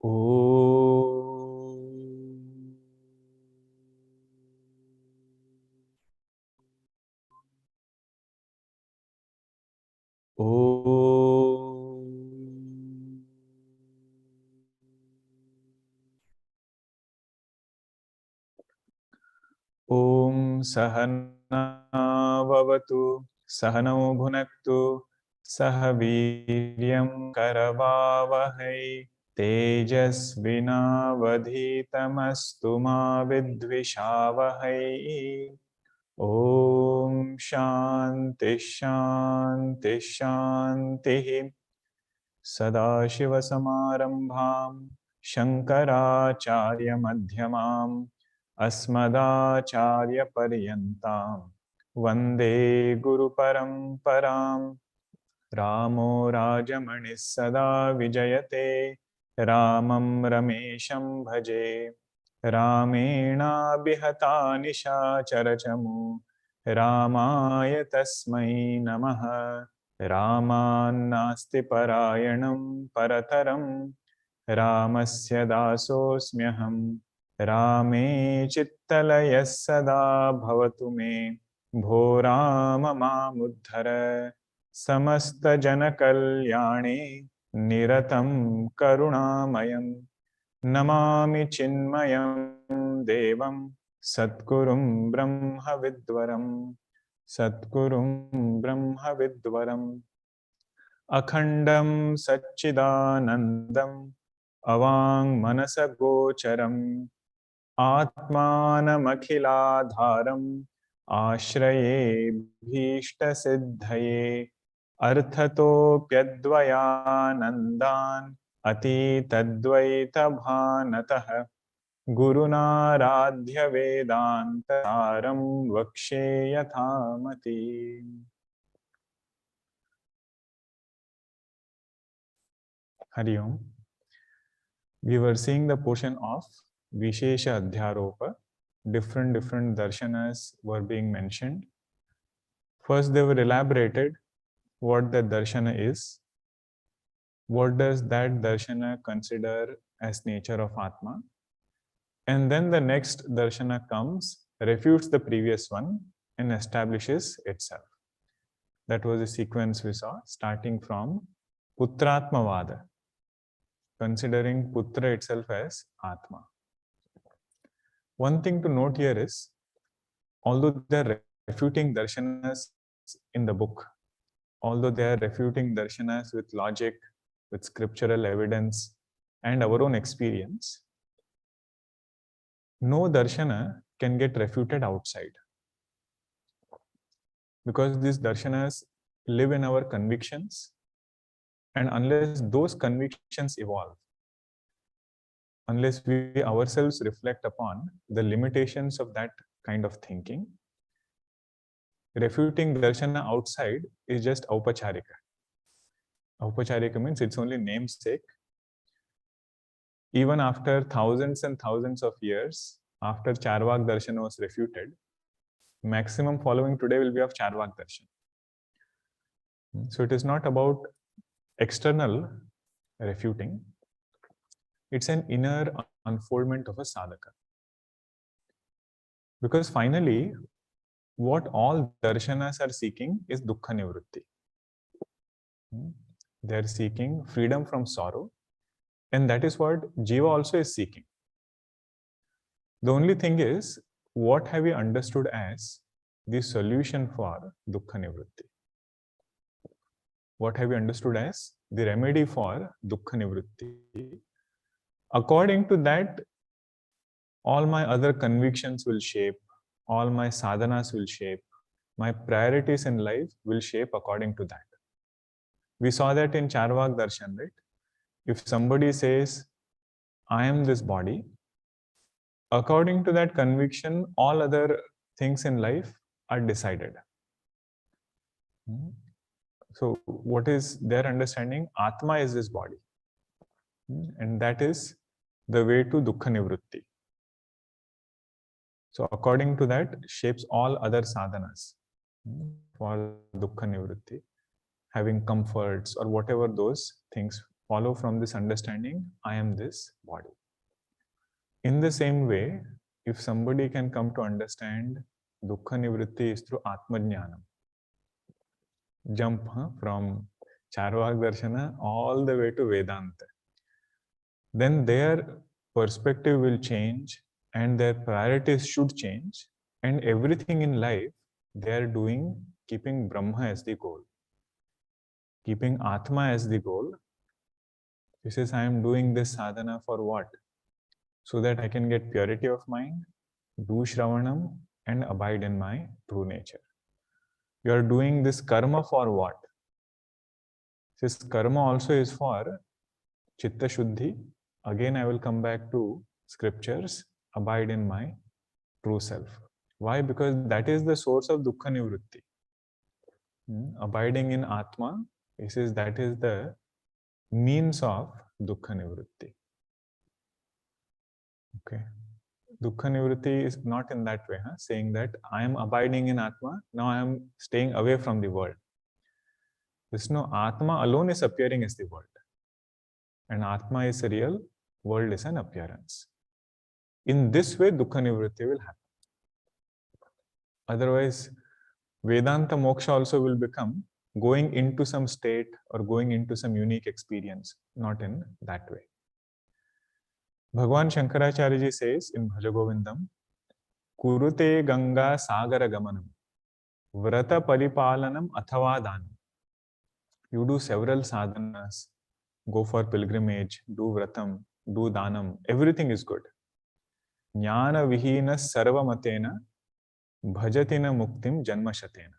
Om Sahana Vavatu Sahanau Bhunaktu Sahaviryam Karavavahai Tejasvinavadhitamastu ma vidvishavahai. Om Shanti Shanti Shanti. Sadashiva Samarambham Shankaracharya Madhyamam Asmadacharya Paryantam Vande Guru Paramparam. Ramo Rajamanis Sada Vijayate Ramam Ramesham Bhaje Ramena Bihata Nisha Charachamu Ramaya Tasmai Namaha. Ramannasti Parayanam Parataram Ramasya Dasosmyaham Rame Chittalaya Sada Bhavatu Me Bho Rama Mamuddhara Samasta Janakalyane Niratam Karunamayam Namami Chinmayam Devam Satgurum Brahma Vidvaram Satgurum Brahma Vidvaram Akhandam Satchidanandam Avang Manasagocharam Atmanamakhilādharam Ashraye Bhishta Siddhaye Arthatopyadvayanandan Ati Tadvaita Bhanatah Guruna Radhya Vedantaram Vakshe Yathamati. Hari Om. We were seeing the portion of Vishesha Adhyaropa. Different darshanas were being mentioned. First, they were elaborated what the darshana is. What does that darshana consider as nature of Atma? And then the next darshana comes, refutes the previous one, and establishes itself. That was the sequence we saw, starting from Putratmavada, considering Putra itself as Atma. One thing to note here is, although they are refuting darshanas in the book, although they are refuting darshanas with logic, with scriptural evidence, and our own experience, no darshana can get refuted outside. Because these darshanas live in our convictions, and unless those convictions evolve, unless we ourselves reflect upon the limitations of that kind of thinking, refuting darshana outside is just aupacharika. Aupacharika means it's only namesake. Even after thousands and thousands of years, after Charvak Darshana was refuted, maximum following today will be of Charvak Darshana. So it is not about external refuting. It's an inner unfoldment of a sadhaka. Because finally, what all darshanas are seeking is dukkha nivritti. They are seeking freedom from sorrow, and that is what Jiva also is seeking. The only thing is, what have we understood as the solution for dukkha nivritti? What have we understood as the remedy for dukkha nivritti? According to that, all my other convictions will shape, all my sadhanas will shape, my priorities in life will shape according to that. We saw that in Charvak Darshan, right? If somebody says, I am this body, according to that conviction, all other things in life are decided. So what is their understanding? Atma is this body. And that is the way to dukkha nivritti. So according to that, shapes all other sadhanas for dukkha nivritti, having comforts or whatever those things follow from this understanding, I am this body. In the same way, if somebody can come to understand dukkha nivritti is through Atma Jnanam, jump from Charvak Darshana all the way to Vedanta, then their perspective will change and their priorities should change, and everything in life they are doing keeping Brahma as the goal, keeping Atma as the goal. He says, I am doing this sadhana for what? So that I can get purity of mind, do Shravanam, and abide in my true nature. You are doing this karma for what? This karma also is for Chitta Shuddhi. Again, I will come back to scriptures, abide in my true self. Why? Because that is the source of dukkha nivritti. Abiding in Atma, he says that is the means of dukkha nivritti. Okay. Dukkha nivritti is not in that way, saying that I am abiding in Atma, now I am staying away from the world. There's no Atma alone is appearing as the world. And Atma is a real, world is an appearance. In this way, dukkha nivritti will happen. Otherwise, Vedanta moksha also will become going into some state or going into some unique experience, not in that way. Bhagwan Shankaracharya ji says in Bhajagovindam, Kurute Ganga Sagara Gamanam, Vrata Paripalanam Athava Danam. You do several sadhanas, go for pilgrimage, do vratam, do danam, everything is good. Jnana vihina sarvamatena, bhajatina muktim janmashatena.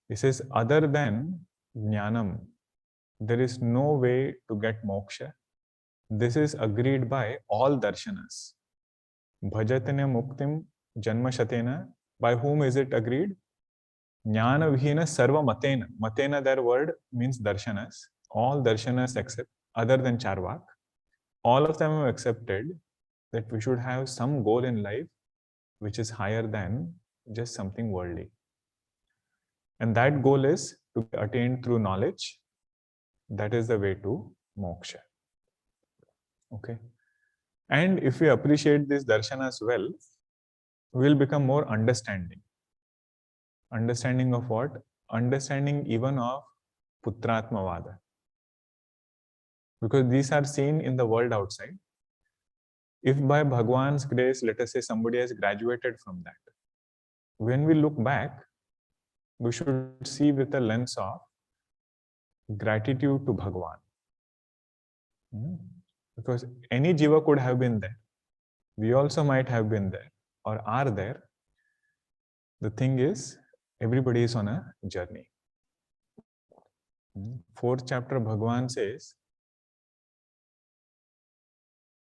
He says, other than jnanam, there is no way to get moksha. This is agreed by all darshanas. Bhajatina muktim janmashatena. By whom is it agreed? Jnana vihina sarva matena. Matena, their word means darshanas. All darshanas accept, other than Charvak. All of them have accepted that we should have some goal in life which is higher than just something worldly. And that goal is to be attained through knowledge. That is the way to moksha. Okay. And if we appreciate these darshanas well, we will become more understanding. Understanding of what? Understanding even of Putratmavada. Because these are seen in the world outside. If by Bhagwan's grace, let us say somebody has graduated from that, when we look back, we should see with a lens of gratitude to Bhagwan. Because any jiva could have been there. We also might have been there or are there. The thing is, everybody is on a journey. 4th chapter, Bhagwan says,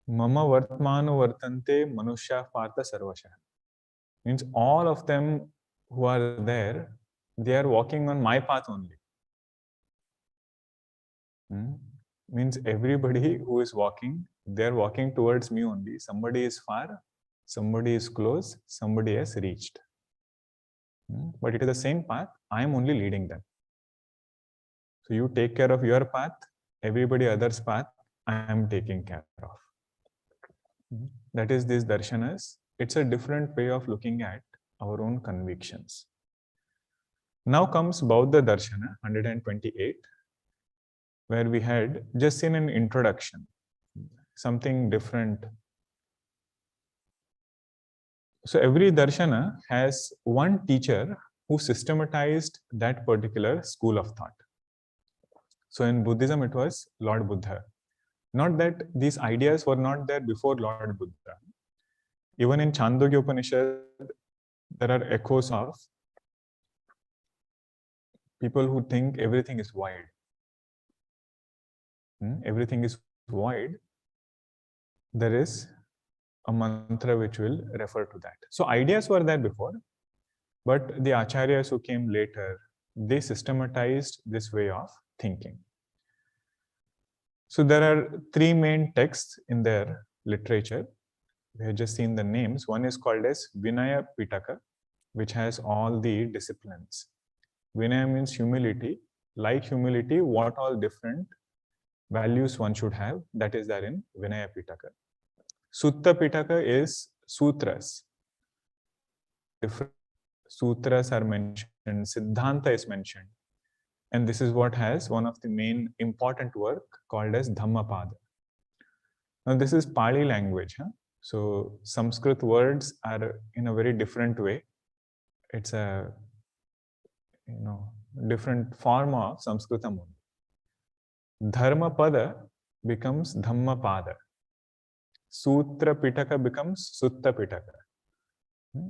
Mama Vartmanu Vartante Manushya Partha Sarvasha. Means all of them who are there, they are walking on my path only. Means everybody who is walking, they are walking towards me only. Somebody is far, somebody is close, somebody has reached. But it is the same path, I am only leading them. So you take care of your path, everybody else's path, I am taking care of. That is these darshanas. It's a different way of looking at our own convictions. Now comes Bauddha Darshana, 128, where we had just seen an introduction, something different. So every darshana has one teacher who systematized that particular school of thought. So in Buddhism, it was Lord Buddha. Not that these ideas were not there before Lord Buddha. Even in Chandogya Upanishad, there are echoes of people who think everything is void. Everything is void. There is a mantra which will refer to that. So ideas were there before, but the acharyas who came later, they systematized this way of thinking. So there are 3 main texts in their literature. We have just seen the names. One is called as Vinaya Pitaka, which has all the disciplines. Vinaya means humility. Like humility, what all different values one should have. That is there in Vinaya Pitaka. Sutta Pitaka is sutras. Different sutras are mentioned, Siddhanta is mentioned. And this is what has one of the main important work called as Dhammapada. Now this is Pali language. So Sanskrit words are in a very different way. It's a different form of Sanskritam. Dharmapada becomes Dhammapada. Sutra Pitaka becomes Sutta Pitaka.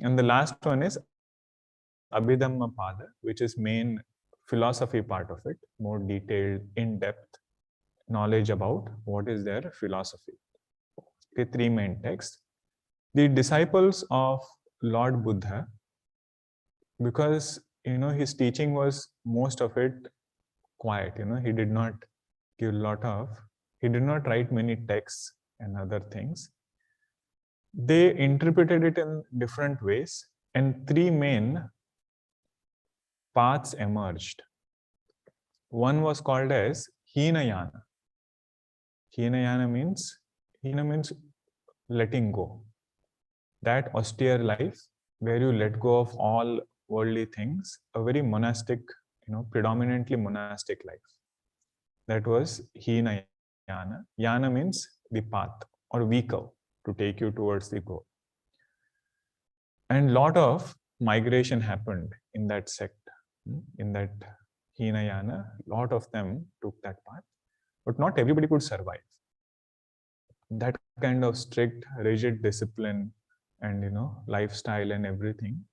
And the last one is Abhidhammapada, which is main philosophy part of it, more detailed, in-depth knowledge about what is their philosophy. Okay, three main texts. The disciples of Lord Buddha, because his teaching was most of it quiet, he did not give he did not write many texts and other things. They interpreted it in different ways, and three main paths emerged. One was called as Hinayana. Hinayana means letting go. That austere life where you let go of all worldly things, a very monastic, predominantly monastic life. That was Hinayana. Yana means the path or vehicle to take you towards the goal. And lot of migration happened in that sect, in that Hinayana. Lot of them took that path, but not everybody could survive. That kind of strict, rigid discipline and lifestyle and everything.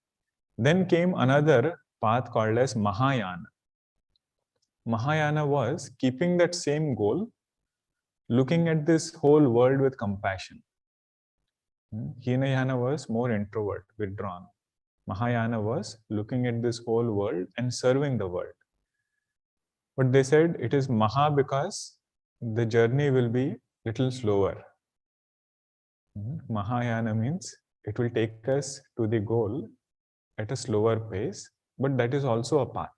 Then came another path called as Mahayana. Mahayana was keeping that same goal, looking at this whole world with compassion. Hinayana was more introvert, withdrawn. Mahayana was looking at this whole world and serving the world. But they said it is Maha because the journey will be little slower. Mahayana means it will take us to the goal at a slower pace, but that is also a path.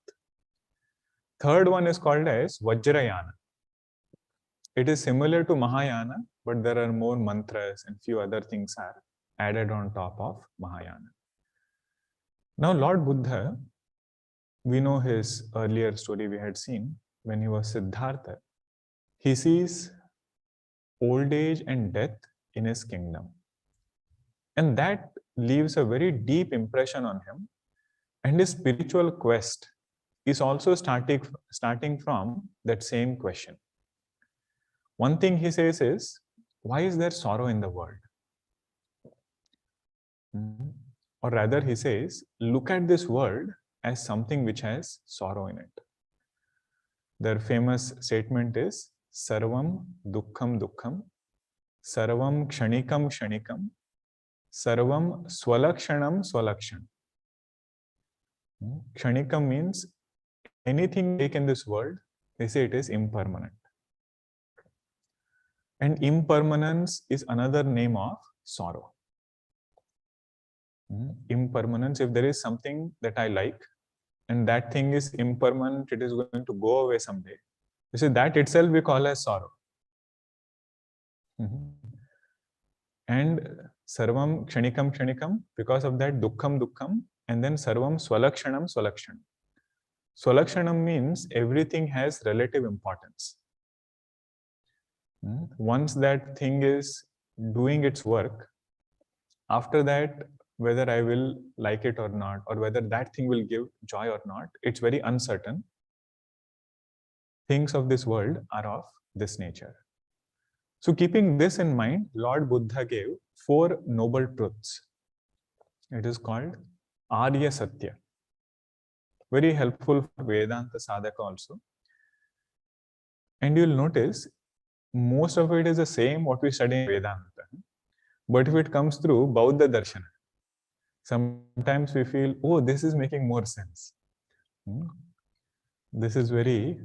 Third one is called as Vajrayana. It is similar to Mahayana, but there are more mantras and few other things are added on top of Mahayana. Now Lord Buddha, we know his earlier story we had seen when he was Siddhartha. He sees old age and death in his kingdom. And that leaves a very deep impression on him. And his spiritual quest is also starting from that same question. One thing he says is, why is there sorrow in the world? Or rather, he says, look at this world as something which has sorrow in it. Their famous statement is, Sarvam Dukkham Dukkham, Sarvam Kshanikam Kshanikam, Sarvam Swalakshanam Swalakshanam. Kshanikam means anything take in this world, they say it is impermanent. And impermanence is another name of sorrow. Impermanence, if there is something that I like, and that thing is impermanent, it is going to go away someday. You see, that itself we call as sorrow. And Sarvam Kshanikam Kshanikam, because of that Dukkham Dukkham, and then Sarvam Swalakshanam Swalakshanam. Swalakshanam means everything has relative importance. Once that thing is doing its work, after that, whether I will like it or not, or whether that thing will give joy or not, it's very uncertain. Things of this world are of this nature. So keeping this in mind, Lord Buddha gave 4 noble truths. It is called Arya Satya. Very helpful for Vedanta sadhaka also. And you'll notice, most of it is the same what we study in Vedanta. But if it comes through Bauddha Darshana, sometimes we feel, oh, this is making more sense. This is very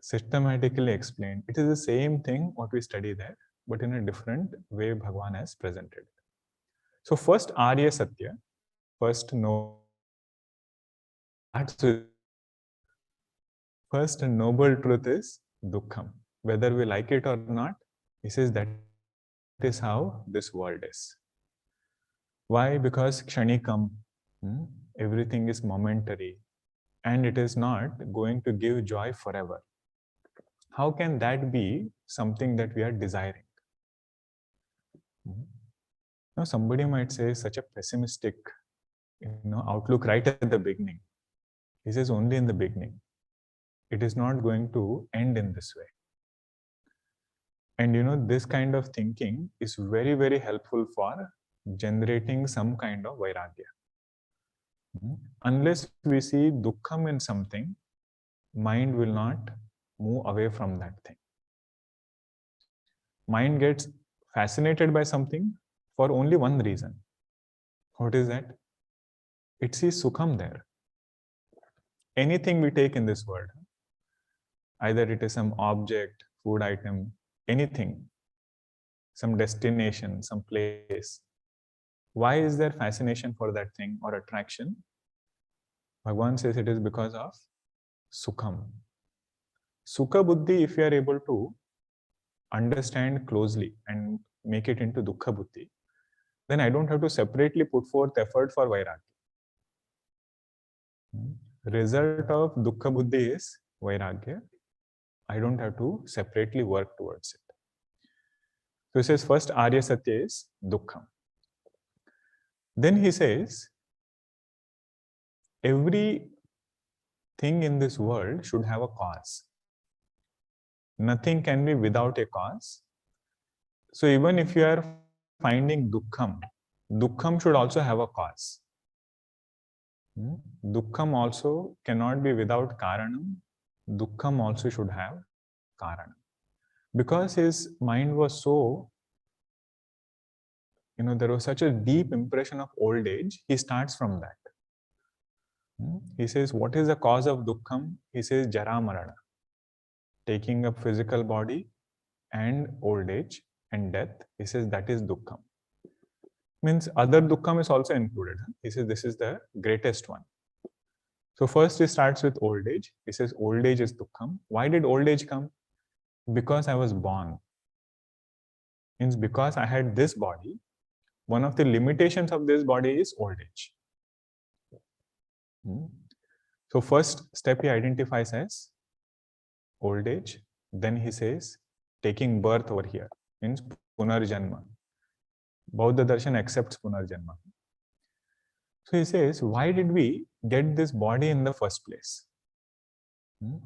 systematically explained. It is the same thing what we study there, but in a different way Bhagavan has presented. So first Arya Satya, first noble truth is Dukkham. whether we like it or not, he says that is how this world is. Why? Because kshanikam, everything is momentary, and it is not going to give joy forever. How can that be something that we are desiring? Now, somebody might say such a pessimistic, outlook right at the beginning. He says only in the beginning. It is not going to end in this way. And this kind of thinking is very, very helpful for generating some kind of vairagya. Unless we see dukkham in something, mind will not move away from that thing. Mind gets fascinated by something for only one reason. What is that? It sees sukham there. Anything we take in this world, either it is some object, food item, anything, some destination, some place. Why is there fascination for that thing or attraction? Bhagavan says it is because of sukham. Sukha buddhi, if you are able to understand closely and make it into dukkha buddhi, then I don't have to separately put forth effort for vairagya. Result of dukkha buddhi is vairagya. I don't have to separately work towards it. So he says first Arya Satya is dukkham. Then he says every thing in this world should have a cause. Nothing can be without a cause. So even if you are finding dukkham, dukkham should also have a cause. Dukkham also cannot be without karanam. Dukkham also should have karanam. Because his mind was so, there was such a deep impression of old age, he starts from that. He says, what is the cause of dukkham? He says, jara marana. Taking up physical body and old age and death. He says that is dukkham. Means other dukkham is also included. He says this is the greatest one. So first he starts with old age. He says old age is dukkham. Why did old age come? Because I was born. Means because I had this body, one of the limitations of this body is old age. So first step he identifies as old age. Then he says taking birth over here means punarjanma. Bauddha Darshana accepts punarjanma. So he says, why did we get this body in the first place?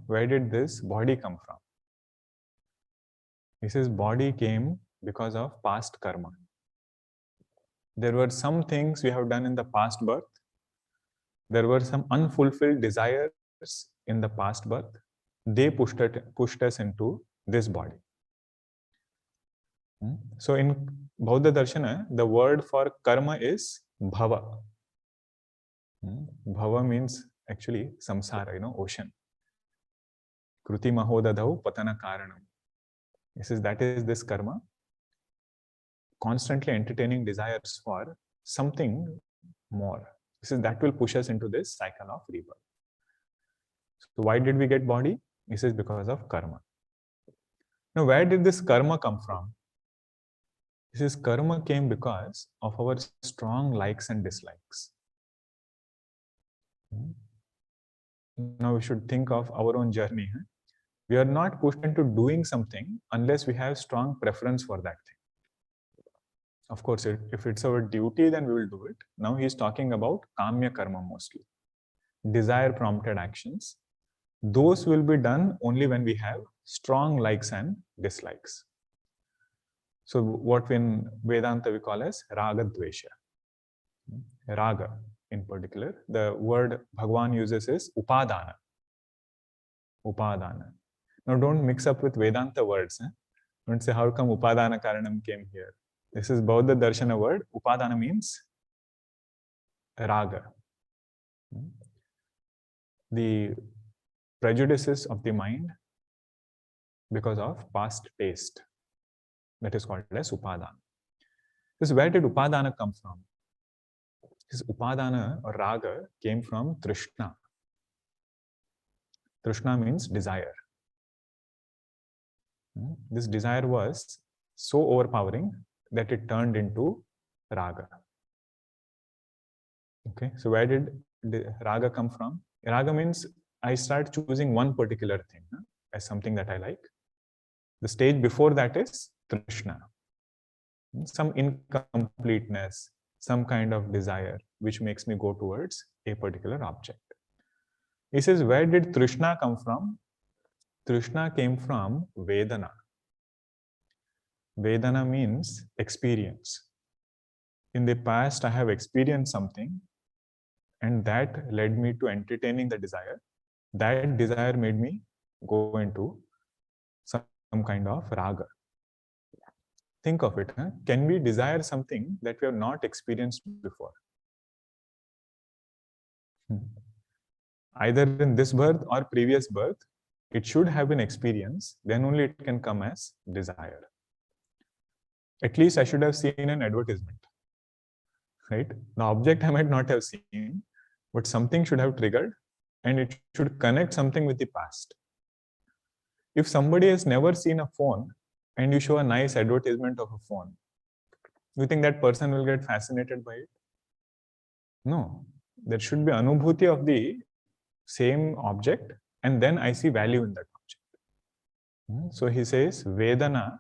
Where did this body come from? He says body came because of past karma. There were some things we have done in the past birth. There were some unfulfilled desires in the past birth. They pushed us into this body. So in Bauddha Darshana, the word for karma is bhava. Bhava means actually samsara, ocean. Kruti mahodadau patana karanam. He says that is this karma. Constantly entertaining desires for something more. He says that will push us into this cycle of rebirth. So why did we get body? He says because of karma. Now where did this karma come from? He says karma came because of our strong likes and dislikes. Now we should think of our own journey. We are not pushed into doing something unless we have strong preference for that thing. Of course, if it's our duty, then we will do it. Now he's talking about kamya karma mostly. Desire prompted actions. Those will be done only when we have strong likes and dislikes. So what in Vedanta we call as raga dvesha. Raga in particular, the word Bhagavan uses is upadana. Upadana. Now don't mix up with Vedanta words. Don't say how come upadana karanam came here. This is Bauddha Darshana word. Upadana means raga. The prejudices of the mind because of past taste. That is called as upadana. This where did upadana come from? This upadana or raga came from trishna. Trishna means desire. This desire was so overpowering that it turned into raga. Okay, so where did the raga come from? Raga means I start choosing one particular thing as something that I like. The stage before that is Trishna, some incompleteness, some kind of desire which makes me go towards a particular object. He says, where did Trishna come from? Trishna came from Vedana. Vedana means experience. In the past, I have experienced something, and that led me to entertaining the desire. That desire made me go into some kind of raga. Think of it. Can we desire something that we have not experienced before? Either in this birth or previous birth, it should have been experience, then only it can come as desire. At least I should have seen an advertisement, right? The object I might not have seen, but something should have triggered, and it should connect something with the past. If somebody has never seen a phone and you show a nice advertisement of a phone, you think that person will get fascinated by it? No, there should be anubhuti of the same object, and then I see value in that object. So he says, Vedana,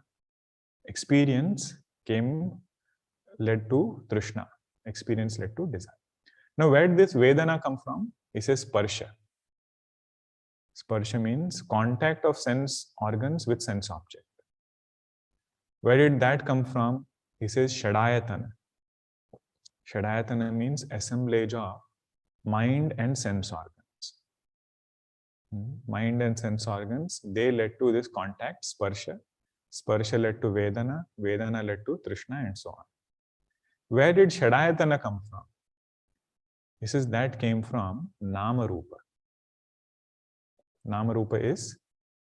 experience led to Trishna. Experience led to desire. Now, where did this Vedana come from? He says Sparsha. Sparsha means contact of sense organs with sense object. Where did that come from? He says Shadayatana. Shadayatana means assemblage of mind and sense organs. Mind and sense organs, they led to this contact, Sparsha. Sparsha led to Vedana. Vedana led to Trishna, and so on. Where did Shadayatana come from? He says that came from Nama Rupa. Nama Rupa is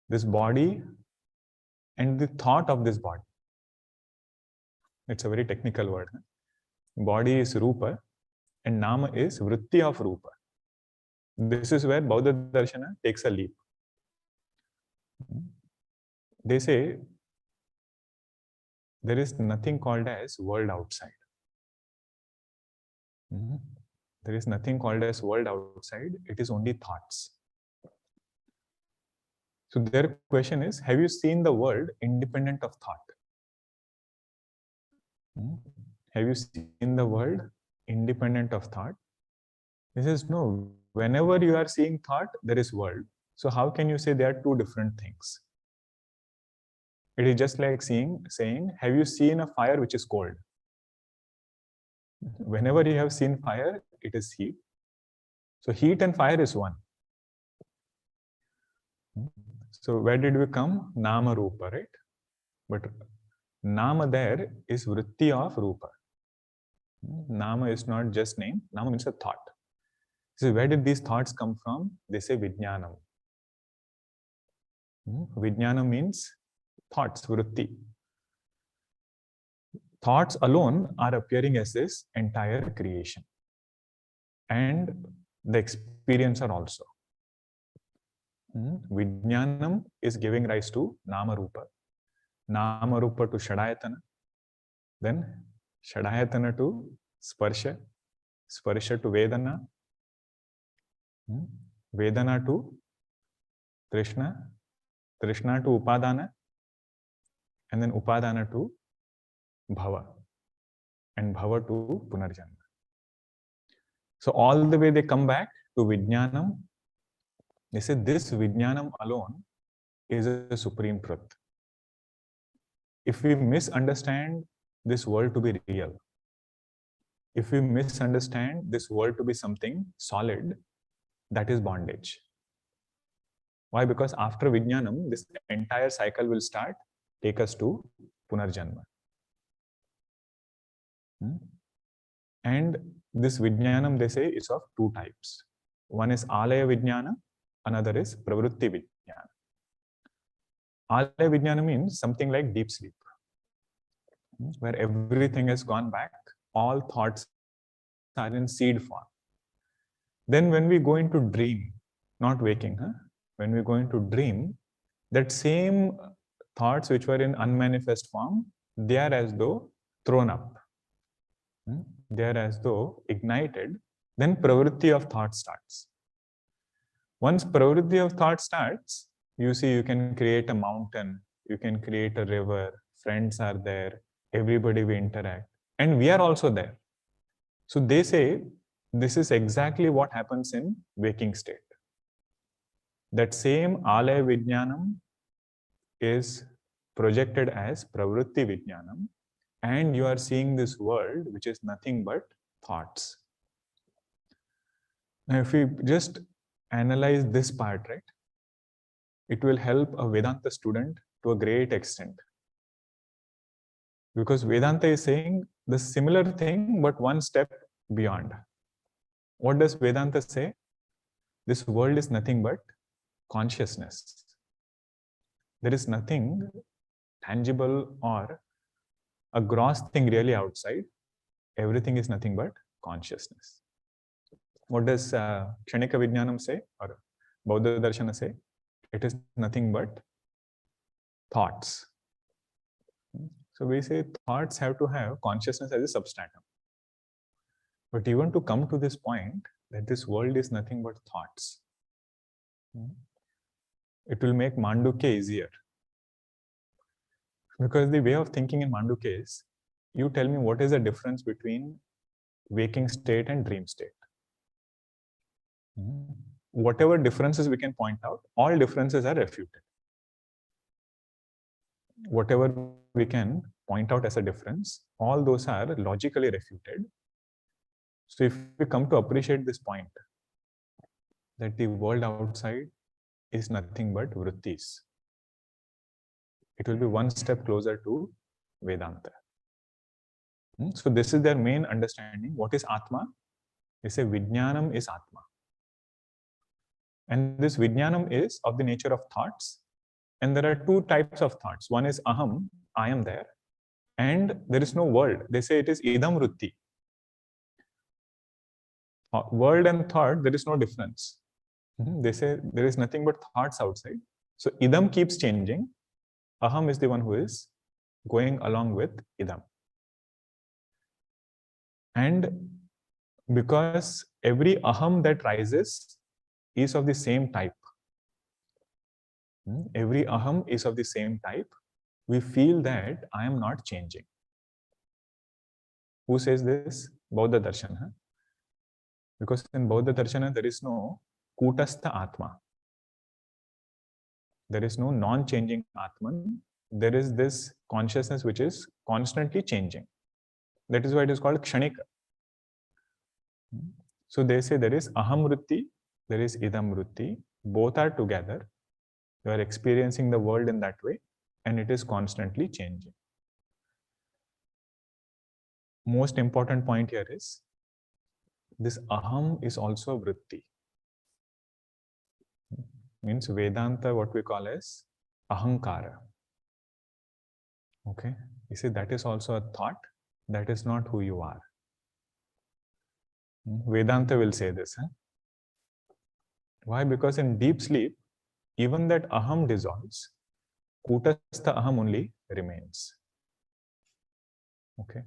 this body and the thought of this body. It's a very technical word. Body is Rupa and Nama is Vritti of Rupa. This is where Bauddha Darshana takes a leap. They say there is nothing called as world outside. There is nothing called as world outside. It is only thoughts. So their question is, have you seen the world independent of thought? Have you seen the world independent of thought? He says, no, whenever you are seeing thought, there is world. So how can you say they are two different things? It is just like saying, have you seen a fire which is cold? Whenever you have seen fire, it is heat. So heat and fire is one. So where did we come? Nama Rupa, right? But Nama there is Vritti of Rupa. Nama is not just name. Nama means a thought. So where did these thoughts come from? They say Vijnanam. Vijnanam means thoughts, Vritti. Thoughts alone are appearing as this entire creation. And the experiencer also. Vijnanam is giving rise to Nama Rupa. Nama Rupa to Shadayatana. Then Shadayatana to Sparsha. Sparsha to Vedana. Vedana to Trishna. Trishna to Upadana. And then Upadana to Bhava. And Bhava to Punarjanma. So all the way they come back to Vijnanam. They say this Vijnanam alone is a supreme truth. If we misunderstand this world to be real, if we misunderstand this world to be something solid, that is bondage. Why? Because after Vijnanam, this entire cycle will start, take us to Punarjanma. And this Vijnanam, they say, is of two types. One is Alaya Vijnana, another is Pravrutti Vijnana. Alaya Vijnana means something like deep sleep, where everything has gone back, all thoughts are in seed form. Then when we go into dream, not waking, when we go into dream, that same thoughts which were in unmanifest form, they are as though thrown up. They are as though ignited. Then pravritti of thought starts. Once pravritti of thought starts, you see you can create a mountain, you can create a river, friends are there, everybody will interact. And we are also there. So they say this is exactly what happens in waking state. That same alaya vijnanam is projected as pravritti vijnanam, and you are seeing this world which is nothing but thoughts. Now, if we just analyze this part, right, it will help a Vedanta student to a great extent. Because Vedanta is saying the similar thing, but one step beyond. What does Vedanta say? This world is nothing but consciousness. There is nothing tangible or a gross thing really outside. Everything is nothing but consciousness. What does Kshanika Vijnanam say or Bauddha Darshana say? It is nothing but thoughts. So we say thoughts have to have consciousness as a substratum. But even to come to this point that this world is nothing but thoughts, it will make Mandukya easier. Because the way of thinking in Mandukya is, you tell me what is the difference between waking state and dream state. Whatever differences we can point out, all differences are refuted. Whatever we can point out as a difference, all those are logically refuted. So if we come to appreciate this point, that the world outside is nothing but vrittis, it will be one step closer to Vedanta. So this is their main understanding. What is Atma? They say Vijnanam is Atma. And this Vijnanam is of the nature of thoughts. And there are two types of thoughts. One is Aham, I am there. And there is no world. They say it is Idam Vritti. World and thought, there is no difference. They say there is nothing but thoughts outside. So Idam keeps changing. Aham is the one who is going along with Idam. And because every Aham that rises is of the same type. Every Aham is of the same type. We feel that I am not changing. Who says this? Bauddha Darshana. Because in Bauddha Darshana, there is no Kutastha Atma. There is no non-changing Atman. There is this consciousness which is constantly changing. That is why it is called Kshanika. So they say there is Aham Vritti, there is Idam Vritti. Both are together. You are experiencing the world in that way, and it is constantly changing. Most important point here is this Aham is also Vritti. Means Vedanta, what we call as Ahankara. Okay, you see, that is also a thought. That is not who you are. Vedanta will say this. Why? Because in deep sleep, even that Aham dissolves, Kutastha Aham only remains. Okay.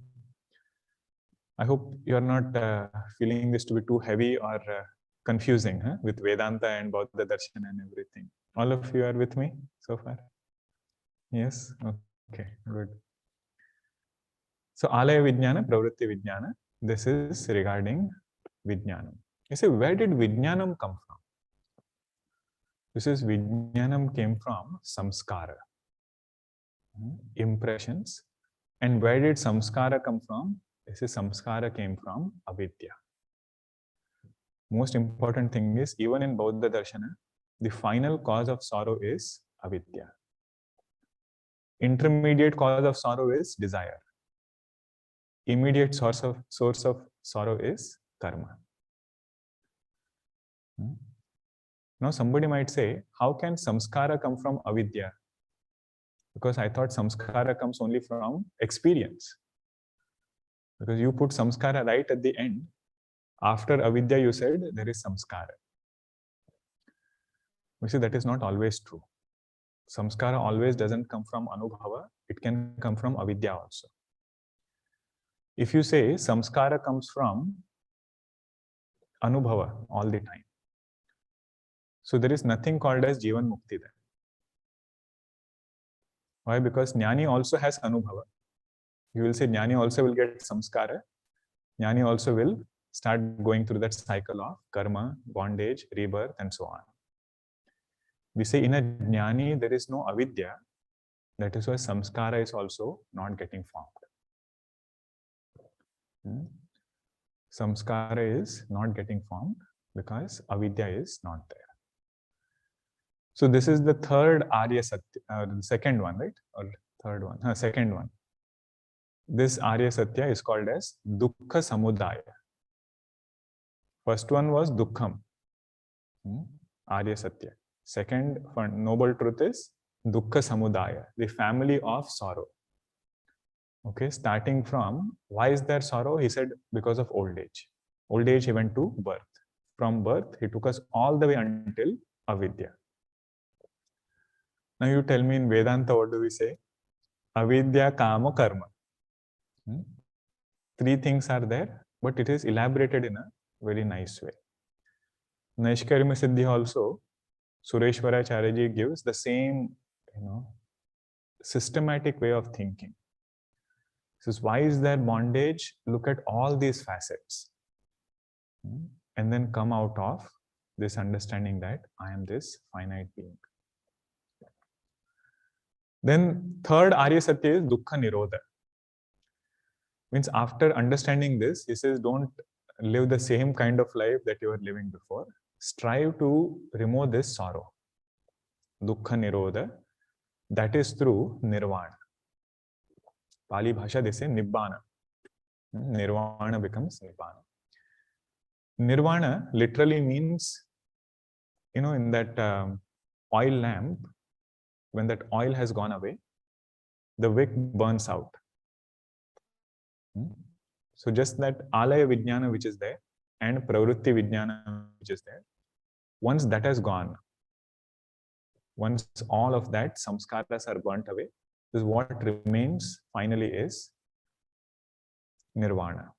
I hope you are not feeling this to be too heavy or confusing with Vedanta and Bauddha Darshana and everything. All of you are with me so far? Yes? Okay, good. So, Alaya Vijnana, Pravritti Vijnana, this is regarding Vijnanam. You say, where did Vijnanam come from? This is Vijnanam came from Samskara, impressions. And where did Samskara come from? This is Samskara came from Avidya. Most important thing is, even in Bauddha Darshana, the final cause of sorrow is Avidya. Intermediate cause of sorrow is desire. Immediate source of sorrow is karma. Now somebody might say, how can samskara come from avidya? Because I thought samskara comes only from experience. Because you put samskara right at the end. After avidya you said there is samskara. You see, that is not always true. Samskara always doesn't come from Anubhava, it can come from avidya also. If you say samskara comes from Anubhava all the time, so there is nothing called as Jivan Mukti there. Why? Because Jnani also has Anubhava. You will say Jnani also will get samskara. Jnani also will start going through that cycle of karma, bondage, rebirth, and so on. We say in a Jnani there is no avidya. That is why samskara is also not getting formed. Samskara is not getting formed because avidya is not there. So this is the third Arya Satya, second one, right? Or third one? Second one. This Arya Satya is called as Dukkha Samudaya. First one was Dukkham, Arya Satya. Second noble truth is Dukkha Samudaya, the family of sorrow. Okay, starting from, why is there sorrow? He said, because of old age. Old age, he went to birth. From birth, he took us all the way until avidya. Now you tell me in Vedanta, what do we say? Avidya, kama, karma. Three things are there, but it is elaborated in a very nice way. Naishkarma Siddhi also, Sureshwaracharya gives the same, systematic way of thinking. He says, why is there bondage? Look at all these facets. And then come out of this understanding that I am this finite being. Then third Arya Satya is Dukkha Nirodha. Means after understanding this, he says, don't live the same kind of life that you were living before. Strive to remove this sorrow. Dukkha Nirodha. That is through Nirvana. Pali Bhasha, they say Nibbana. Nirvana becomes Nibbana. Nirvana literally means, in that oil lamp, when that oil has gone away, the wick burns out. So just that Alaya Vijnana which is there and Pravritti Vijnana which is there, once that has gone, once all of that samskaras are burnt away, is what remains finally is Nirvana.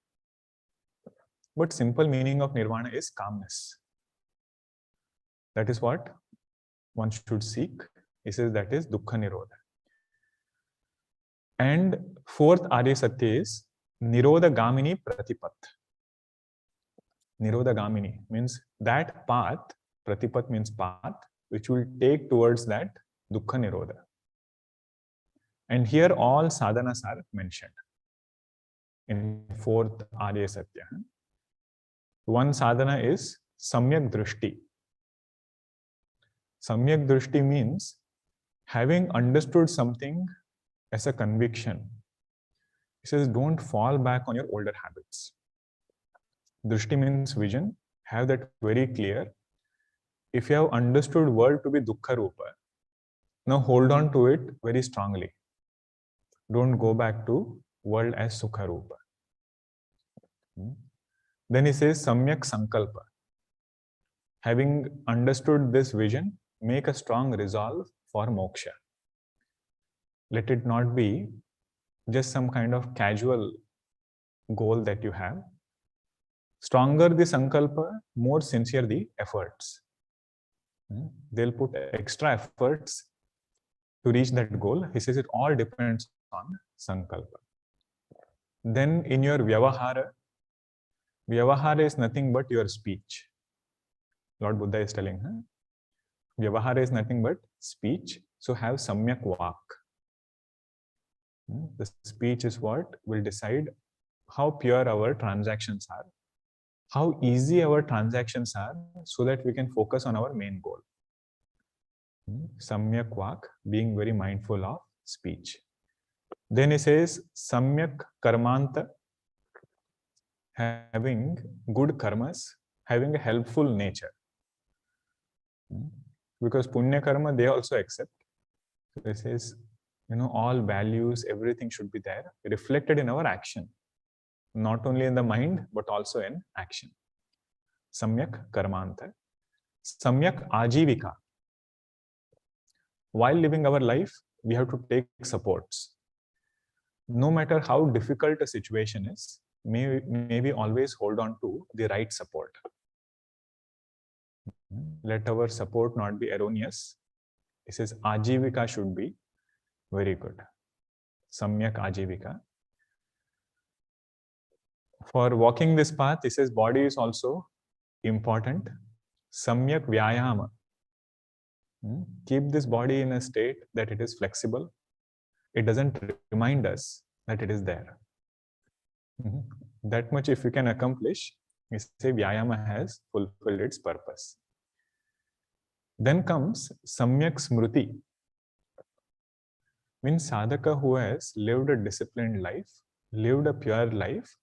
But simple meaning of Nirvana is calmness. That is what one should seek. He says that is Dukkha Nirodha. And fourth Arya Satya is Nirodha Gamini Pratipat. Nirodha Gamini means that path, Pratipat means path, which will take towards that Dukkha Nirodha. And here all sadhanas are mentioned in fourth Arya Satya. One sadhana is Samyak Drishti. Samyak Drishti means having understood something as a conviction. He says, don't fall back on your older habits. Drishti means vision. Have that very clear. If you have understood world to be Dukkha Rupa, now hold on to it very strongly. Don't go back to world as Sukha Rupa. Then he says, Samyak Sankalpa. Having understood this vision, make a strong resolve for moksha. Let it not be just some kind of casual goal that you have. Stronger the sankalpa, more sincere the efforts. They'll put extra efforts to reach that goal. He says it all depends on sankalpa. Then in your vyavahara, vyavahara is nothing but your speech. Lord Buddha is telling, vyavahara is nothing but speech. So have samyak vak. The speech is what will decide how pure our transactions are, how easy our transactions are, so that we can focus on our main goal. Samyak vak, being very mindful of speech. Then he says, Samyak karmanta, having good karmas, having a helpful nature. Because punya karma, they also accept. This is, all values, everything should be there, reflected in our action. Not only in the mind, but also in action. Samyak karmanta. Samyak ajivika. while living our life, we have to take supports. No matter how difficult a situation is, may we always hold on to the right support. Let our support not be erroneous. It says Ajivika should be very good. Samyak Ajivika. For walking this path, it says body is also important. Samyak Vyayama. Keep this body in a state that it is flexible. It doesn't remind us that it is there. That much if you can accomplish, you say Vyayama has fulfilled its purpose. Then comes Samyak Smriti. Means sadhaka who has lived a disciplined life, lived a pure life,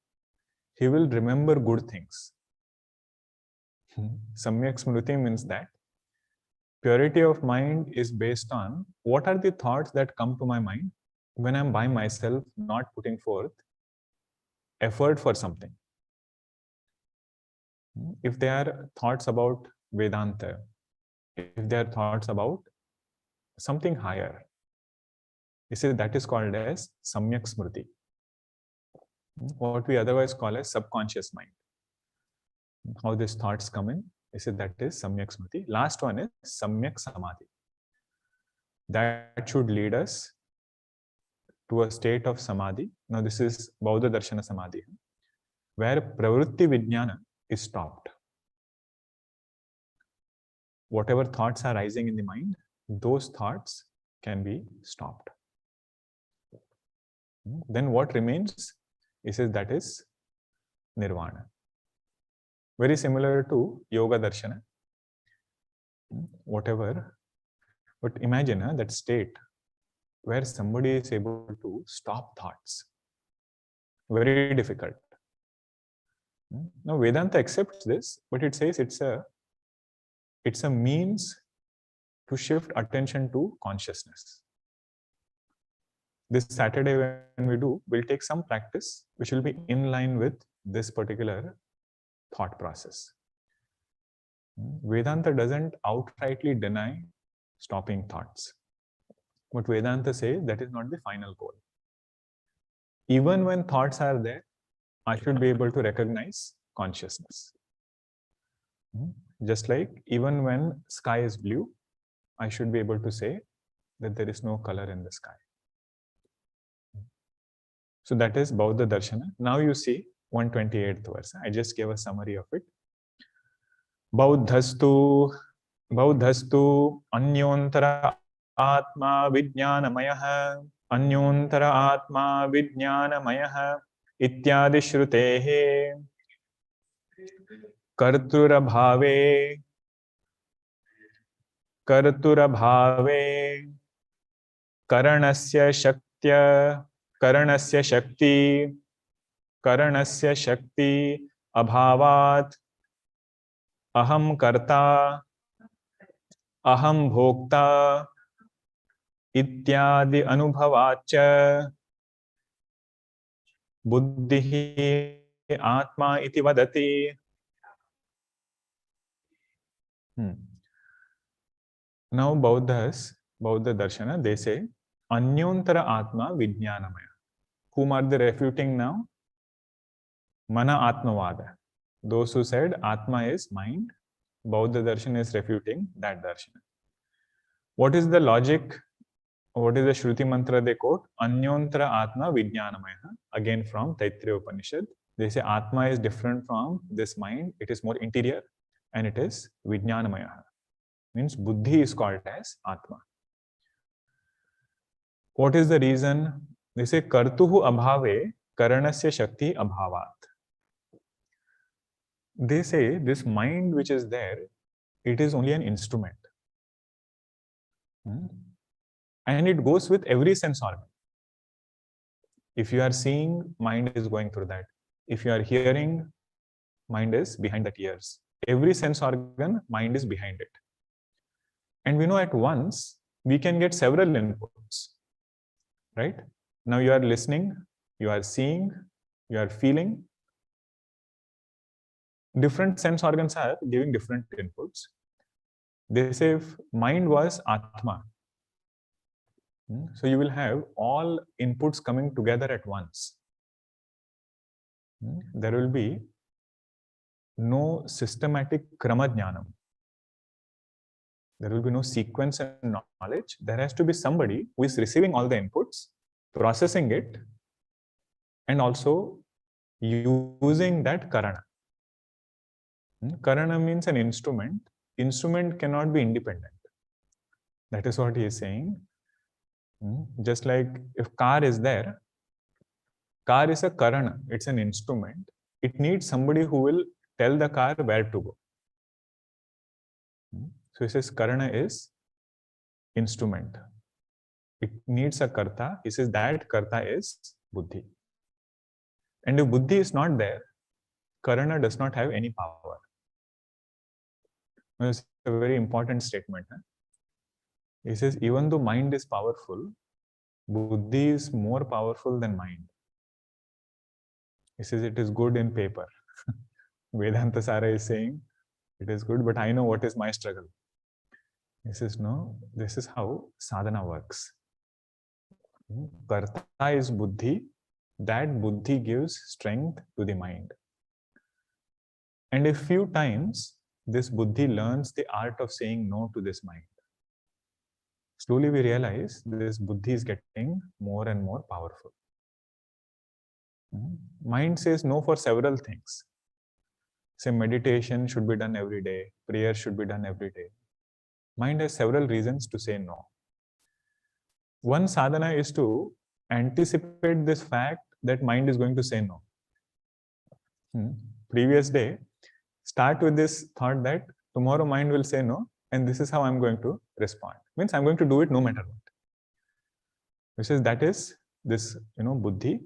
he will remember good things. Samyak Smriti means that purity of mind is based on what are the thoughts that come to my mind when I'm by myself, not putting forth effort for something. If there are thoughts about Vedanta, if there are thoughts about something higher, you see that is called as Samyak Smriti. What we otherwise call as subconscious mind. How these thoughts come in, you see that is Samyak Smriti. Last one is Samyak Samadhi. That should lead us to a state of Samadhi. Now this is Bauddha Darshana Samadhi, where Pravritti Vijnana is stopped. Whatever thoughts are rising in the mind, those thoughts can be stopped. Then what remains? He says that is Nirvana. Very similar to Yoga Darshana. Whatever. But imagine that state where somebody is able to stop thoughts. Very difficult. Now Vedanta accepts this, but it says it's a means to shift attention to consciousness. This Saturday when we do, we'll take some practice which will be in line with this particular thought process. Vedanta doesn't outrightly deny stopping thoughts. But Vedanta says that is not the final goal. Even when thoughts are there, I should be able to recognize consciousness. Just like even when sky is blue, I should be able to say that there is no color in the sky. So that is Bauddha Darshana. Now you see 128th verse. I just gave a summary of it. Bauddhastu Anyontara Atma Vijnanamayah Anyontara Atma Vijnanamayah Ityadi Shrutehe Karturabhave Karanasya Shakti Abhavat Aham Karta Aham Bhokta Ityadi Anubhavacha Buddhihi Atma iti vadati. Now Bauddha Darshana, they say Anyontara Atma Vijnanamaya. Whom are they refuting now? Mana Atmavada. Those who said Atma is mind, Bauddha Darshana is refuting that Darshana. What is the logic? What is the Shruti mantra they quote? Anyontara Atma Vijnanamaya. Again from Taittiriya Upanishad. They say Atma is different from this mind. It is more interior and it is Vijnanamaya. Means Buddhi is called as Atma. What is the reason? They say Kartuhu Abhave Karanasya Shakti Abhavat. They say this mind which is there, it is only an instrument. And it goes with every sense organ. If you are seeing, mind is going through that. If you are hearing, mind is behind that ears. Every sense organ, mind is behind it. And we know at once, we can get several inputs. Right? Now you are listening, you are seeing, you are feeling. Different sense organs are giving different inputs. They say if mind was Atma, So you will have all inputs coming together at once. There will be no systematic kramadjnanam. There will be no sequence and knowledge. There has to be somebody who is receiving all the inputs, processing it, and also using that karana. Karana means an instrument. Instrument cannot be independent. That is what he is saying. Just like if car is there, car is a karana, it's an instrument. It needs somebody who will tell the car where to go. So he says karana is instrument. It needs a karta. He says that karta is buddhi. And if buddhi is not there, karana does not have any power. It's a very important statement. He says even though mind is powerful, buddhi is more powerful than mind. He says it is good in paper. Vedanta Saar is saying it is good, but I know what is my struggle. He says no, this is how sadhana works. Karta is buddhi. That buddhi gives strength to the mind. And a few times, this buddhi learns the art of saying no to this mind. Slowly we realize this buddhi is getting more and more powerful. Mind says no for several things. Say meditation should be done every day, prayer should be done every day. Mind has several reasons to say no. One sadhana is to anticipate this fact that mind is going to say no. Previous day, start with this thought that tomorrow mind will say no, and this is how I'm going to respond. Means I'm going to do it no matter what. Which is that is this buddhi,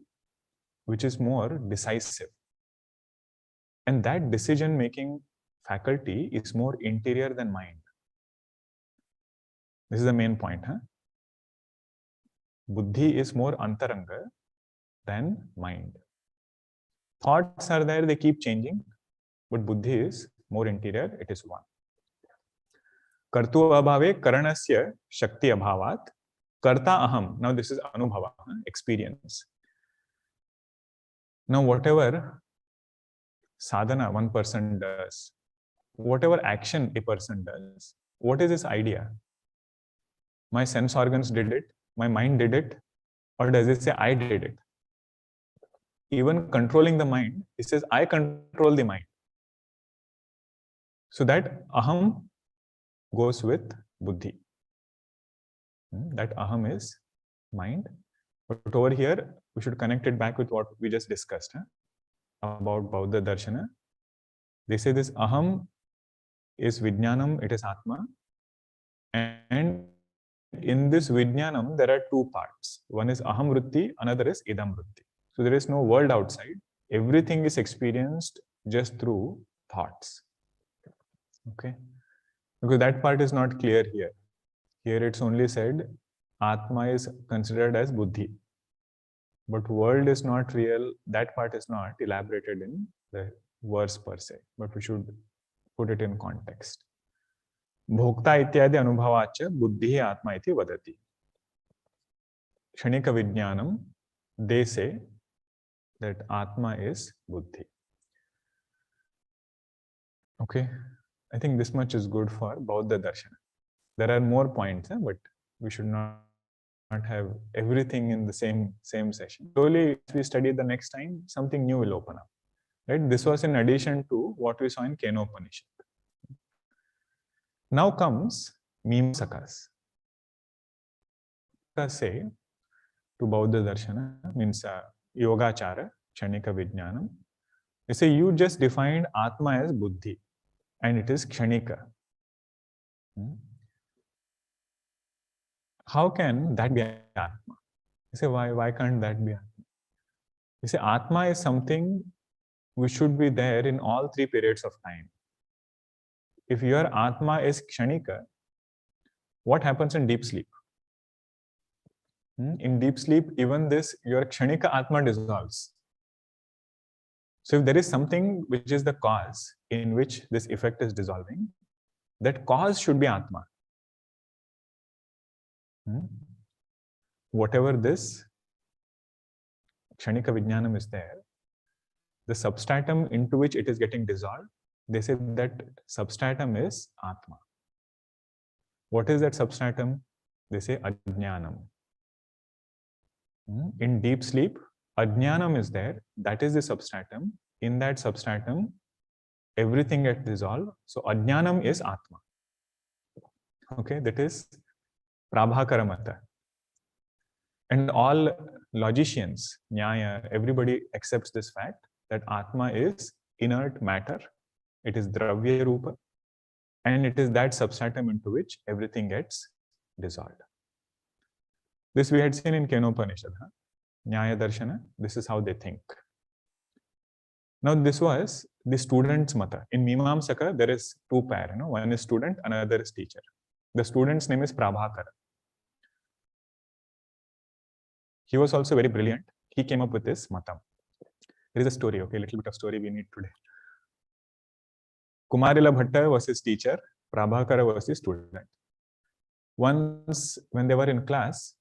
which is more decisive. And that decision-making faculty is more interior than mind. This is the main point. Buddhi is more antaranga than mind. Thoughts are there, they keep changing, but buddhi is more interior, it is one. Kartu abhave karanasya shakti abhavat karta aham. Now this is anubhava, experience. Now whatever sadhana one person does, whatever action a person does, what is his idea? My sense organs did it, my mind did it, or does it say I did it? Even controlling the mind, it says I control the mind. So that aham goes with buddhi. That aham is mind. But over here, we should connect it back with what we just discussed about Bauddha Darshana. They say this aham is vijnanam, it is Atma. And in this vijnanam, there are two parts. One is aham vritti, another is idam vritti. So there is no world outside. Everything is experienced just through thoughts. Okay? Because that part is not clear here. Here it's only said Atma is considered as buddhi. But world is not real. That part is not elaborated in the verse per se. But we should put it in context. Bhokta ityadi anubhavacha buddhi atma iti vadati. Kshanika vijnanam, they say that Atma is buddhi. Okay, I think this much is good for Bauddha Darshana. There are more points, but we should not have everything in the same session. Slowly, if we study the next time, something new will open up. Right? This was in addition to what we saw in Kenopanishad. Now comes Mimmasakas. Say to Bauddha Darshana, means Yogachara, Kshanika Vijnanam. They say you just defined Atma as buddhi and it is Kshanika. How can that be Atma? You say, why can't that be Atma? You say, Atma is something which should be there in all three periods of time. If your Atma is Kshanika, what happens in deep sleep? In deep sleep, even this, your Kshanika Atma dissolves. So if there is something which is the cause in which this effect is dissolving, that cause should be Atma. whatever this Kshanika Vijnanam is there, the substratum into which it is getting dissolved, they say that substratum is Atma. What is that substratum? They say Ajnanam. In deep sleep, Ajnanam is there. That is the substratum. In that substratum, everything gets dissolved. So Ajnanam is Atma. Okay, that is Prabhakara Mata. And all logicians, Nyaya, everybody accepts this fact that Atma is inert matter. It is Dravya Rupa. And it is that substratum into which everything gets dissolved. This we had seen in Kenopanishad, Nyaya Darshana. This is how they think. Now, this was the student's mata. In Mimamsaka, there is two pair. One is student, another is teacher. The student's name is Prabhakara. He was also very brilliant. He came up with this mata. There is a story, okay, a little bit of story we need today. Kumarila Bhatta was his teacher. Prabhakara was his student. Once, when they were in class,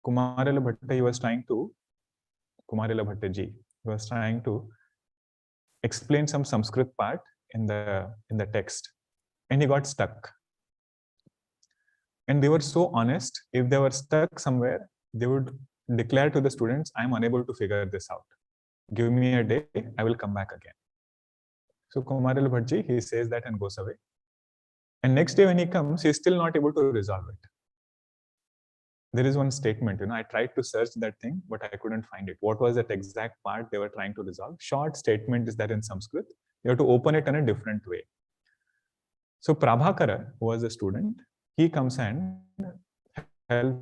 Kumarila Bhatta, Kumarila Bhattaji, he was trying to explain some Sanskrit part in the text, and he got stuck. And they were so honest. If they were stuck somewhere, they would declare to the students, "I am unable to figure this out. Give me a day, I will come back again." So Kumarila Bhattaji, he says that and goes away. And next day when he comes, he is still not able to resolve it. There is one statement, I tried to search that thing, but I couldn't find it. What was that exact part they were trying to resolve? Short statement is there in Sanskrit. You have to open it in a different way. So Prabhakara, who was a student, he comes and helps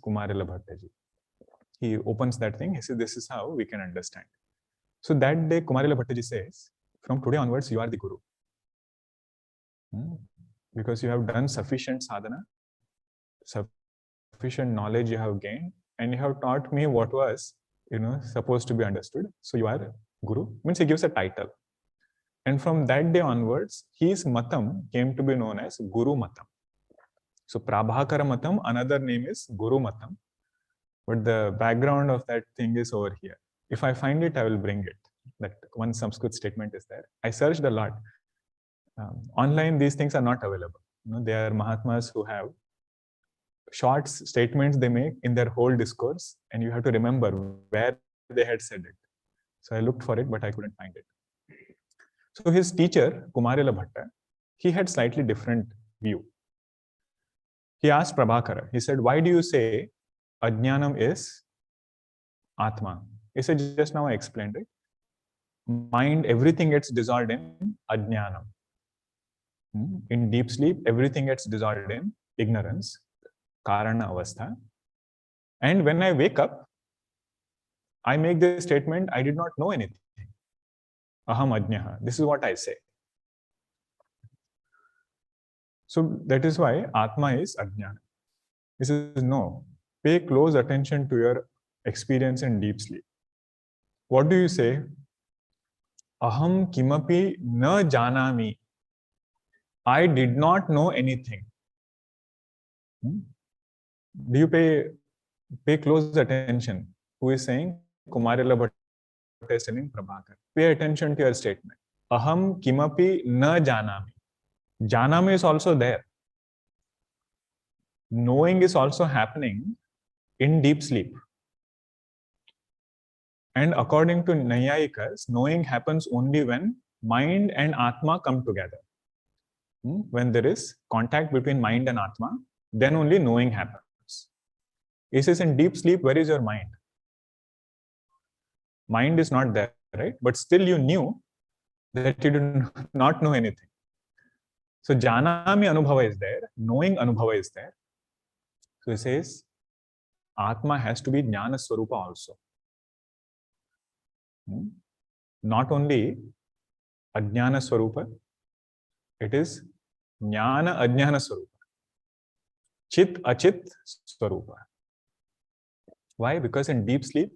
Kumarila Bhattaji. He opens that thing. He says, "This is how we can understand." So that day, Kumarila Bhattaji says, "From today onwards, you are the Guru. Because you have done sufficient sadhana, sufficient knowledge you have gained, and you have taught me what was, supposed to be understood. So you are Guru." Means he gives a title. And from that day onwards, his matam came to be known as Guru Matam. So Prabhakara Matam, another name is Guru Matam. But the background of that thing is over here. If I find it, I will bring it. That one Sanskrit statement is there. I searched a lot. Online, these things are not available. They are Mahatmas who have short statements they make in their whole discourse, and you have to remember where they had said it. So I looked for it, but I couldn't find it. So his teacher, Kumarila Bhatta, he had slightly different view. He asked Prabhakara, he said, "Why do you say Ajnanam is Atma?" He said, "Just now I explained it. Mind, everything gets dissolved in Ajnanam. In deep sleep, everything gets dissolved in ignorance, Karana Avastha. And when I wake up, I make this statement, I did not know anything. Aham Ajnaha. This is what I say. So that is why Atma is Ajnana." He says, "No, pay close attention to your experience in deep sleep. What do you say? Aham kimapi na janami. I did not know anything." Do you pay close attention? Who is saying? Kumarila Bhatta is telling Prabhakara. Pay attention to your statement. Aham kimapi na janami. Janami is also there. Knowing is also happening in deep sleep. And according to Naiyayikas, knowing happens only when mind and Atma come together. When there is contact between mind and Atma, then only knowing happens. He says, in deep sleep, where is your mind? Mind is not there, right? But still you knew that you did not know anything. So Janami Anubhava is there, knowing Anubhava is there. So he says, Atma has to be Jnana Swarupa also. Not only Ajnana Swarupa, it is Jnana Ajnana Swarupa. Chit Achit Swarupa. Why? Because in deep sleep,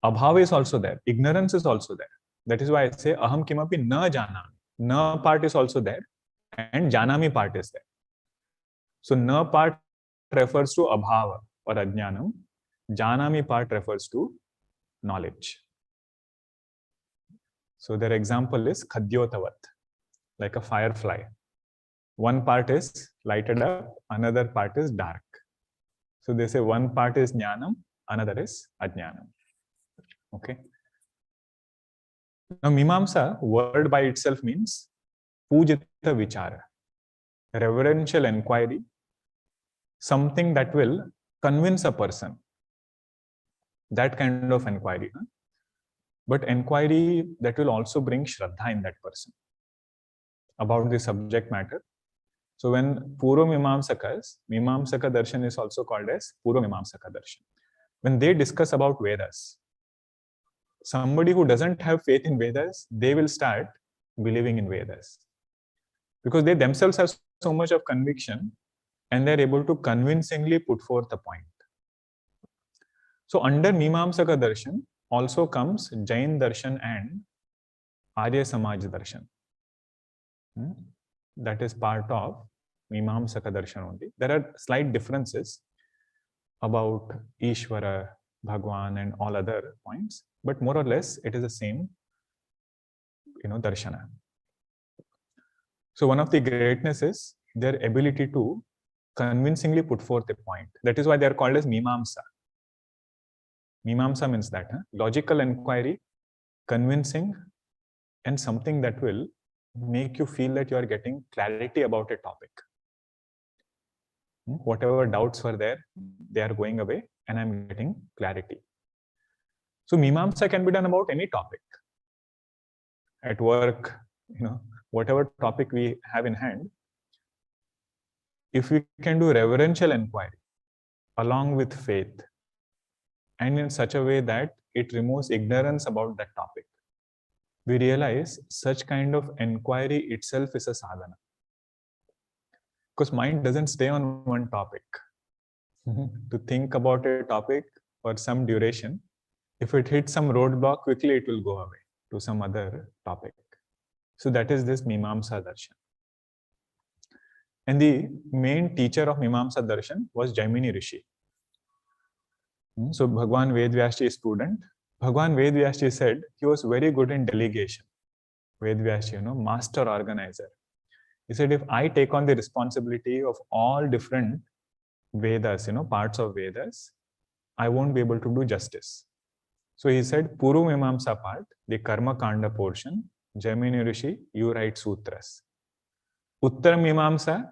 Abhava is also there. Ignorance is also there. That is why I say Aham Kimapi Na Janami. Na part is also there and Janami part is there. So Na part refers to abhava or ajnanam. Janami part refers to knowledge. So their example is khadyotavat, like a firefly. One part is lighted up, another part is dark. So they say one part is jnanam, another is ajnanam. Okay. Now Mimamsa word by itself means pujita vichara, reverential inquiry, something that will convince a person. That kind of inquiry. But inquiry that will also bring shraddha in that person about the subject matter. So when Purva Mimamsakas, Mimamsaka Darshana is also called as Purva Mimamsaka Darshana. When they discuss about Vedas, somebody who doesn't have faith in Vedas, they will start believing in Vedas. Because they themselves have so much of conviction and they're able to convincingly put forth the point. So under Mimamsaka Darshan also comes Jain Darshan and Arya Samaj Darshan. That is part of Mimamsaka Darshan only. There are slight differences about Ishvara, Bhagwan and all other points, but more or less it is the same, Darshana. So one of the greatness is their ability to convincingly put forth a point. That is why they are called as Mimamsa. Mimamsa means that logical inquiry, convincing, and something that will make you feel that you are getting clarity about a topic. Whatever doubts were there, they are going away and I'm getting clarity. So Mimamsa can be done about any topic. At work, whatever topic we have in hand, if we can do reverential inquiry along with faith and in such a way that it removes ignorance about that topic, we realize such kind of inquiry itself is a sadhana. Because mind doesn't stay on one topic. To think about a topic for some duration, if it hits some roadblock, quickly it will go away to some other topic. So that is this Mimamsa Darshan. And the main teacher of Mimamsa Darshan was Jaimini Rishi. So Bhagwan Vedvyasji's student, Bhagwan Vedvyasji said he was very good in delegation. Vedvyasji, master organizer. He said, if I take on the responsibility of all different Vedas, parts of Vedas, I won't be able to do justice. So he said, Puru Mimamsa part, the Karma Kanda portion, Jaimini Rishi, you write sutras. Uttar Mimamsa,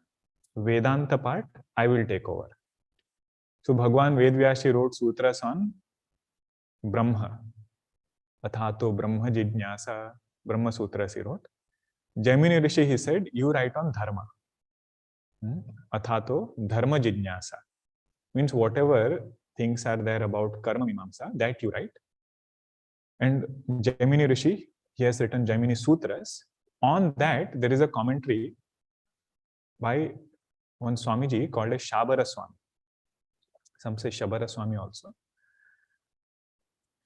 Vedanta part, I will take over. So Bhagwan Vedvyasji wrote sutras on Brahma. Athato Brahma Jijnasa, Brahma Sutras he wrote. Jaimini Rishi, he said, you write on Dharma. Athato Dharma Jijnasa. Means whatever things are there about Karma Mimamsa, that you write. And Jaimini Rishi, he has written Jaimini Sutras. On that, there is a commentary by one Swamiji called as Shabara Swami. Some say Shabara Swami also.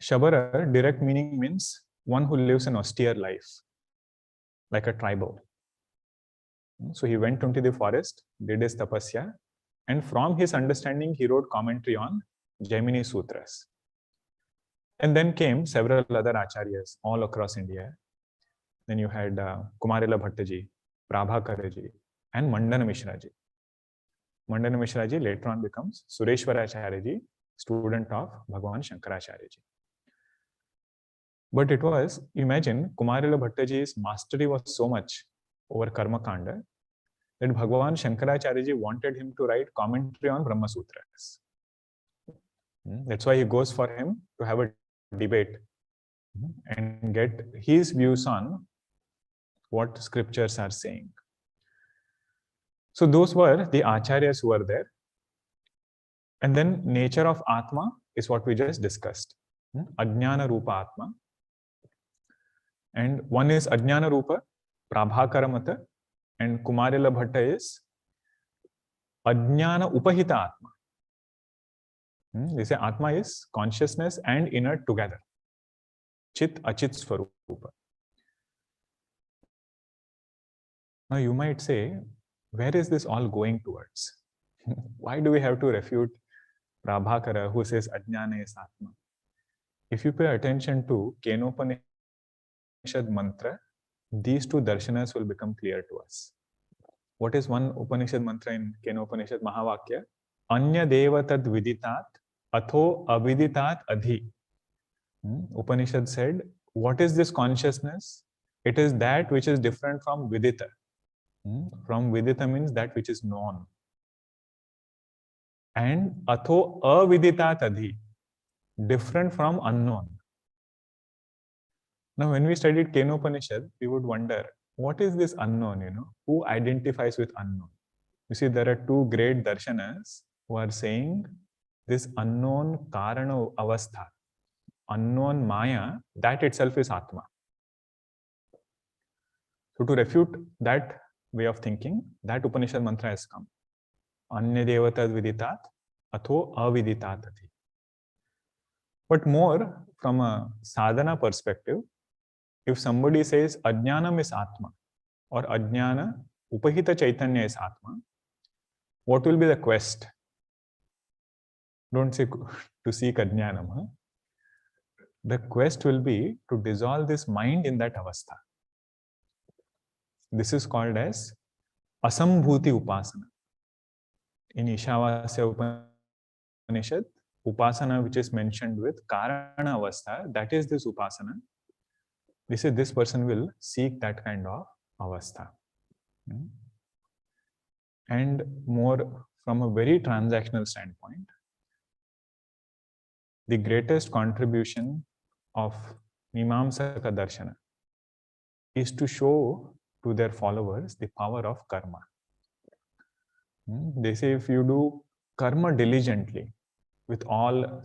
Shabara, direct meaning means one who lives an austere life, like a tribal. So he went into the forest, did his tapasya, and from his understanding, he wrote commentary on Jaimini Sutras. And then came several other acharyas all across India. Then you had Kumarila Bhatta ji, Prabhakara ji, and Mandana Mishra ji. Mandana Mishra ji later on becomes Sureshwara Acharya ji, student of Bhagavan Shankaracharya ji. But it was, imagine, Kumarila Bhatta ji's mastery was so much over Karma Kanda that Bhagavan Shankaracharya ji wanted him to write commentary on Brahma Sutras. That's why he goes for him to have a debate and get his views on what scriptures are saying. So those were the acharyas who were there. And then nature of Atma is what we just discussed. Ajnana Rupa Atma. And one is Ajnana Rupa, Prabhakara Mata, and Kumarila Bhatta is Ajnana Upahita Atma. They say Atma is consciousness and inner together. Chit Achit Swarupa. Now you might say, where is this all going towards? Why do we have to refute Prabhakara who says Ajnana is Atma? If you pay attention to Kenopanishad mantra, these two darshanas will become clear to us. What is one Upanishad mantra in Kenopanishad Mahavakya? Anya devatad viditat atho aviditat adhi. Upanishad said, what is this consciousness? It is that which is different from vidita. From vidita means that which is known. And atho aviditat adhi, different from unknown. Now, when we studied Kenopanishad, we would wonder, what is this unknown? Who identifies with unknown? You see, there are two great darshanas who are saying this unknown karana avastha, unknown maya, that itself is Atma. So to refute that way of thinking, that Upanishad mantra has come. Anya devatad viditat atho aviditat ati. But more from a sadhana perspective, if somebody says ajnanam is Atma or ajnana upahita chaitanya is Atma, what will be the quest? Don't say to seek ajnanam. Huh? The quest will be to dissolve this mind in that avastha. This is called as asambhuti upasana. In Ishavasya Upanishad, upasana which is mentioned with karana avastha, that is this upasana. This person will seek that kind of avastha. And more from a very transactional standpoint, the greatest contribution of Mimamsaka Darshana is to show to their followers the power of karma. They say if you do karma diligently, with all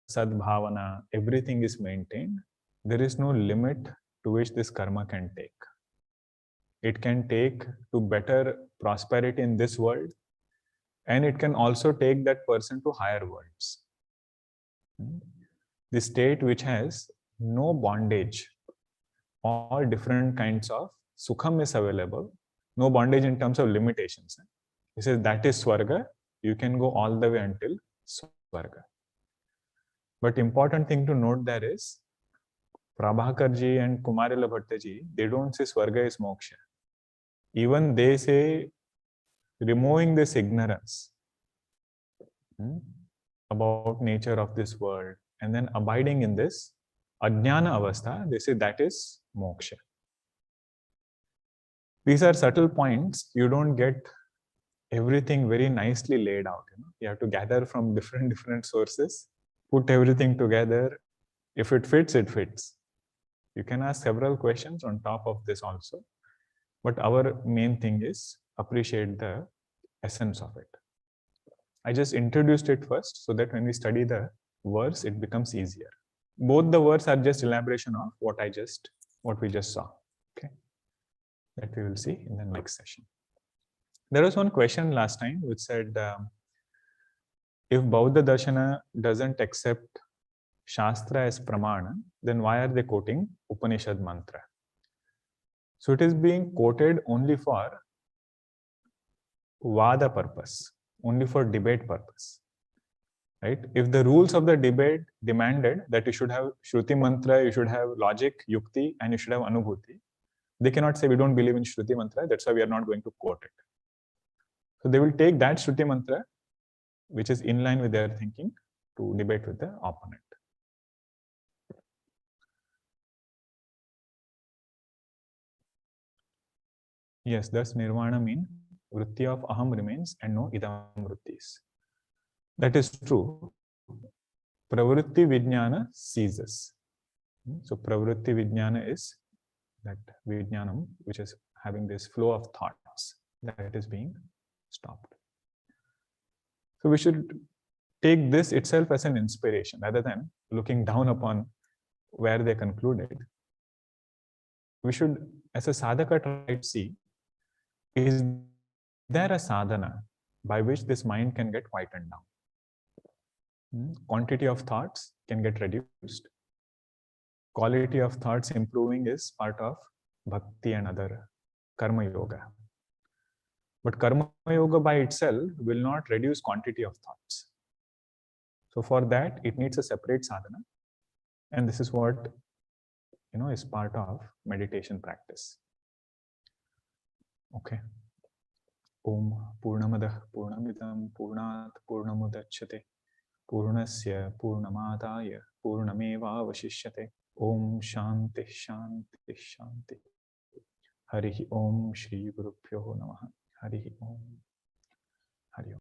sadbhavana, everything is maintained, there is no limit to which this karma can take. It can take to better prosperity in this world, and it can also take that person to higher worlds. The state which has no bondage, all different kinds of sukham is available, no bondage in terms of limitations. He says that is Swarga, you can go all the way until Swarga. But important thing to note there is, Prabhakar ji and Kumarila Bhatta ji, they don't say Swarga is moksha. Even they say removing this ignorance about nature of this world and then abiding in this ajnana avastha, they say that is moksha. These are subtle points. You don't get everything very nicely laid out. You have to gather from different sources, put everything together. If it fits, it fits. You can ask several questions on top of this also. But our main thing is appreciate the essence of it. I just introduced it first so that when we study the verse, it becomes easier. Both the words are just elaboration of what we just saw. Okay, that we will see in the next session. There was one question last time which said, if Bauddha Darshana doesn't accept Shastra as Pramana, then why are they quoting Upanishad mantra? So it is being quoted only for Vada purpose, only for debate purpose. Right? If the rules of the debate demanded that you should have Shruti mantra, you should have logic, yukti, and you should have anubhuti, they cannot say we don't believe in Shruti mantra, that's why we are not going to quote it. So they will take that Shruti mantra, which is in line with their thinking, to debate with the opponent. Yes, thus nirvana means vritti of aham remains and no idam vrittis. That is true. Pravritti vijnana ceases. So pravritti vijnana is that vijnanam, which is having this flow of thoughts, that is being stopped. So we should take this itself as an inspiration rather than looking down upon where they concluded. We should, as a sadhaka, try to see, is there a sadhana by which this mind can get quietened down? Quantity of thoughts can get reduced. Quality of thoughts improving is part of bhakti and other karma yoga. But karma yoga by itself will not reduce quantity of thoughts. So for that, it needs a separate sadhana. And this is what, is part of meditation practice. Okay. Om Purnamadah Purnamidam Purnat Purnamudachyate Purnasya Purnamadaya Purnameva Vashishyate. Om Shanti Shanti Shanti. Harihi Om Shri Gurubhyo Namaha. Harihi Om.